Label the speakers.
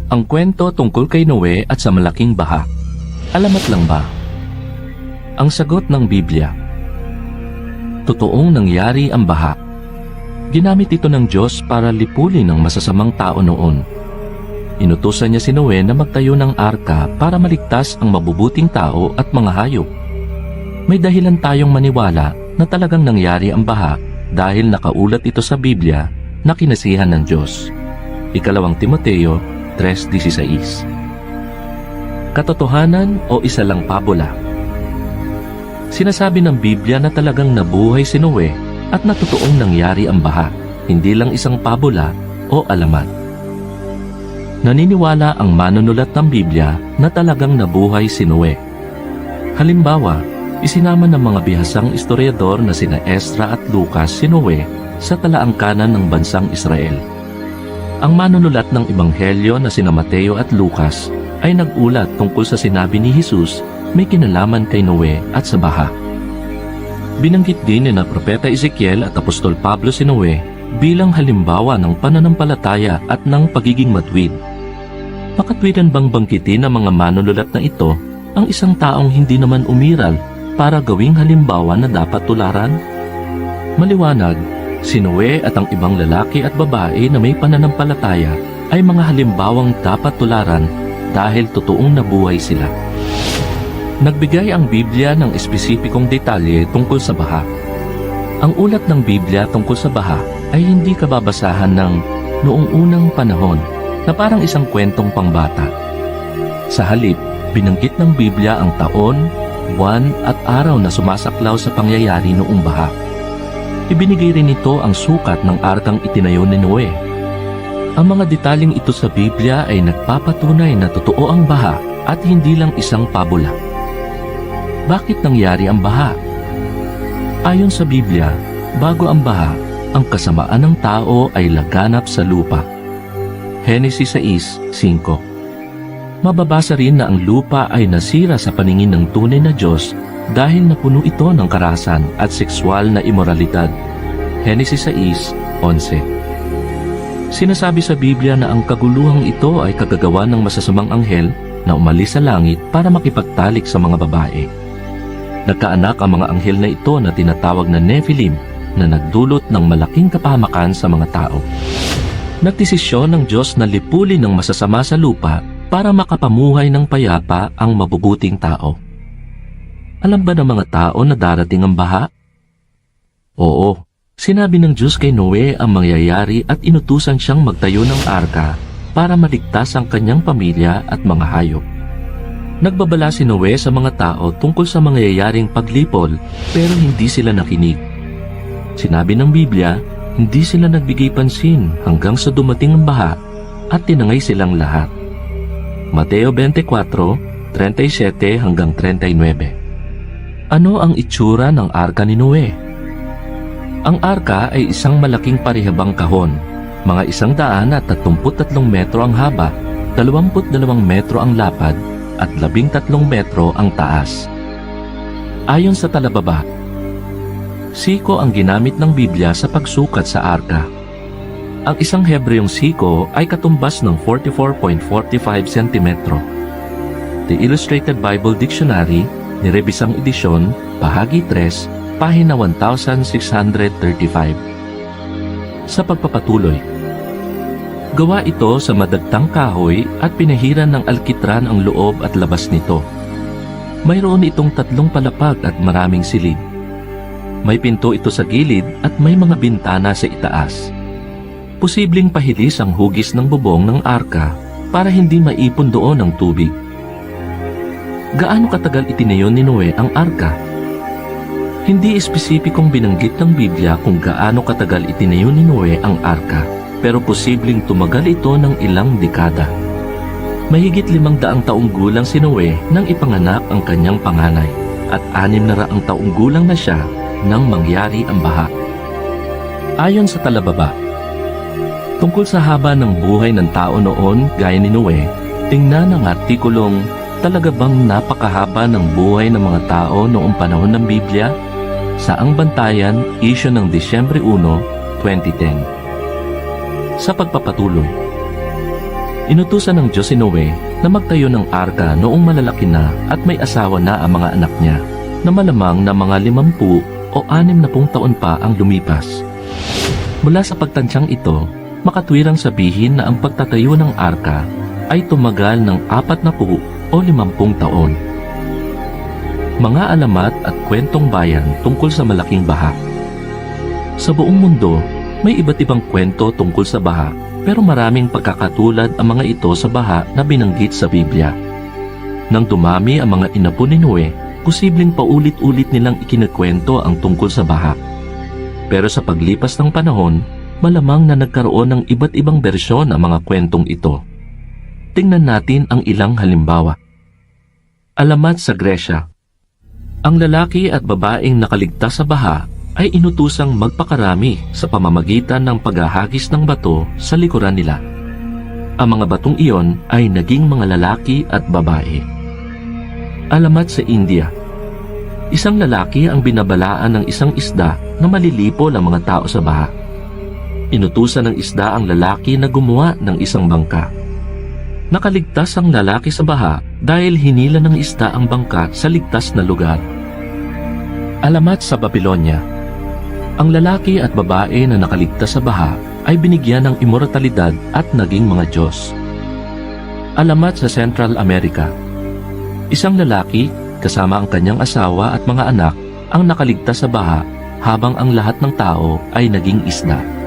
Speaker 1: Ang kwento tungkol kay Noe at sa malaking baha. Alamat lang ba? Ang sagot ng Biblia. Totoong nangyari ang baha. Ginamit ito ng Diyos para lipulin ang masasamang tao noon. Inutusan niya si Noe na magtayo ng arka para maligtas ang mabubuting tao at mga hayop. May dahilan tayong maniwala na talagang nangyari ang baha dahil nakaulat ito sa Biblia na kinasihan ng Diyos. Ikalawang Timoteo 3:16. Katotohanan o isa lang pabula? Sinasabi ng Biblia na talagang nabuhay si Noe at na totoong nangyari ang baha, hindi lang isang pabula o alamat. Naniniwala ang manunulat ng Biblia na talagang nabuhay si Noe. Halimbawa, isinama ng mga bihasang historiador na sina Ezra at Lucas si Noe sa talaangkanan ng bansang Israel. Ang manunulat ng Ebanghelyo na sina Mateo at Lucas ay nag-ulat tungkol sa sinabi ni Jesus may kinalaman kay Noe at sa baha. Binanggit din ni na Propeta Ezekiel at Apostol Pablo si Noe bilang halimbawa ng pananampalataya at ng pagiging matuwid. Makatwiran bang banggitin ng mga manunulat na ito ang isang taong hindi naman umiral para gawing halimbawa na dapat tularan? Maliwanag, si Noe at ang ibang lalaki at babae na may pananampalataya ay mga halimbawang dapat tularan dahil totoong nabuhay sila. Nagbigay ang Biblia ng espesipikong detalye tungkol sa baha. Ang ulat ng Biblia tungkol sa baha ay hindi kababasahan ng noong unang panahon na parang isang kwentong pangbata. Sa halip, binanggit ng Biblia ang taon, buwan at araw na sumasaklaw sa pangyayari noong baha. Ibinigay rin ito ang sukat ng arkang itinayo ni Noe. Ang mga detaling ito sa Biblia ay nagpapatunay na totoo ang baha at hindi lang isang pabula. Bakit nangyari ang baha? Ayon sa Biblia, bago ang baha, ang kasamaan ng tao ay laganap sa lupa. Henesis 6:5. Mababasa rin na ang lupa ay nasira sa paningin ng tunay na Diyos dahil napuno ito ng karahasan at sexual na imoralidad. Henesis 6:11. Sinasabi sa Biblia na ang kaguluhang ito ay kagagawa ng masasamang anghel na umalis sa langit para makipagtalik sa mga babae. Nagkaanak ang mga anghel na ito na tinatawag na Nephilim na nagdulot ng malaking kapahamakan sa mga tao. Nagdesisyon ng Diyos na lipulin ng masasama sa lupa para makapamuhay ng payapa ang mabubuting tao. Alam ba ng mga tao na darating ang baha? Oo, sinabi ng Diyos kay Noe ang mangyayari at inutusan siyang magtayo ng arka para maligtas ang kanyang pamilya at mga hayop. Nagbabala si Noe sa mga tao tungkol sa mangyayaring paglipol pero hindi sila nakinig. Sinabi ng Biblia, hindi sila nagbigay pansin hanggang sa dumating ang baha at tinangay silang lahat. Mateo 24:37-39. Ano ang itsura ng arka ni Noe? Ang arka ay isang malaking parihabang kahon, mga 133 metro ang haba, 22 metro ang lapad, at 13 metro ang taas. Ayon sa talababa, siko ang ginamit ng Biblia sa pagsukat sa arka. Ang isang Hebreyong siko ay katumbas ng 44.45 cm. The Illustrated Bible Dictionary, nirebisang edisyon, bahagi 3, pahina 1635. Sa pagpapatuloy, gawa ito sa madagtang kahoy at pinahiran ng alkitran ang loob at labas nito. Mayroon itong 3 palapag at maraming silid. May pinto ito sa gilid at may mga bintana sa itaas. Posibleng pahilis ang hugis ng bubong ng arka para hindi maipon doon ang tubig. Gaano katagal itinayo ni Noe ang arka? Hindi espesipikong binanggit ng Biblia kung gaano katagal itinayo ni Noe ang arka, pero posibleng tumagal ito ng ilang dekada. Mahigit 500 taong gulang si Noe nang ipanganak ang kanyang panganay at 600 taong gulang na siya nang mangyari ang baha. Ayon sa talababa, tungkol sa haba ng buhay ng tao noon gaya ni Noe, tingnan ang artikulong Talaga bang napakahaba ng buhay ng mga tao noong panahon ng Biblia? Saang Bantayan, issue ng Disyembre 1, 2010. Sa pagpapatuloy, Inutusan ng Diyos si Noe na magtayo ng arka noong malalaki na at may asawa na ang mga anak niya, na malamang na mga 50 o 60 taon pa ang lumipas. Mula sa pagtansyang ito, makatwirang sabihin na ang pagtatayo ng arka ay tumagal ng 40 o 50 taon. Mga alamat at kwentong bayan tungkol sa malaking baha. Sa buong mundo, may iba't ibang kwento tungkol sa baha, pero maraming pagkakatulad ang mga ito sa baha na binanggit sa Biblia. Nang dumami ang mga inapo ni Noe, posibleng paulit-ulit nilang ikinikwento ang tungkol sa baha. Pero sa paglipas ng panahon, malamang na nagkaroon ng iba't ibang bersyon ang mga kwentong ito. Tingnan natin ang ilang halimbawa. Alamat sa Gresya. Ang lalaki at babaeng nakaligtas sa baha ay inutusang magpakarami sa pamamagitan ng paghahagis ng bato sa likuran nila. Ang mga batong iyon ay naging mga lalaki at babae. Alamat sa India. Isang lalaki ang binabalaan ng isang isda na malilipol ang mga tao sa baha. Inutusan ng isda ang lalaki na gumawa ng isang bangka. Nakaligtas ang lalaki sa baha dahil hinila ng isda ang bangka sa ligtas na lugar. Alamat sa Babylonia. Ang lalaki at babae na nakaligtas sa baha ay binigyan ng immortalidad at naging mga Diyos. Alamat sa Central America. Isang lalaki kasama ang kanyang asawa at mga anak ang nakaligtas sa baha habang ang lahat ng tao ay naging isda.